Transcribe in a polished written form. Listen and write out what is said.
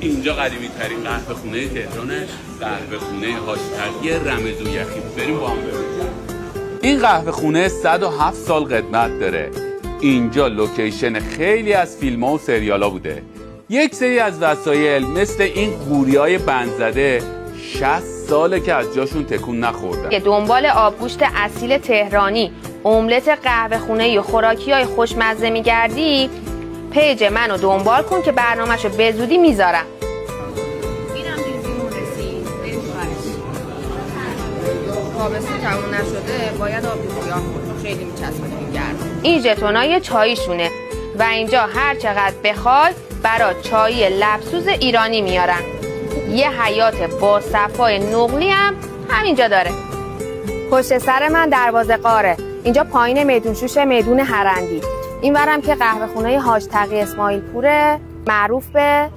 اینجا قدیمی ترین قهوه خونه تهرانه، قهوه خونه حاج تقی رمزویخی. بریم با هم ببینیم. این قهوه خونه 107 سال قدمت داره. اینجا لوکیشن خیلی از فیلم‌ها و سریال‌ها بوده. یک سری از وسایل مثل این قوریای بندزده 60 ساله که از جاشون تکون نخوردن. که دنبال آبگوشت اصیل تهرانی، املت قهوه خونه‌ای و خوراکی‌های خوشمزه می‌گردی، پیج منو دنبال کن که برنامه‌شو به زودی میذارم. اینم دیزیمون رسید. بریم تابستون تموم نشده، باید آب سیاه کنیم. خیلی میچسبه تو گرم. این ژتونای چاییشونه و اینجا هر چقدر بخوای برات چای لبسوز ایرانی میارن. یه حیاط با صفای نقلی هم همینجا داره. پشت سر من دروازه قاره. اینجا پایین میدون شوش میدون هرندی. این ورم که قهوه خونه حاج تقی اسماعیل پوره، معروف به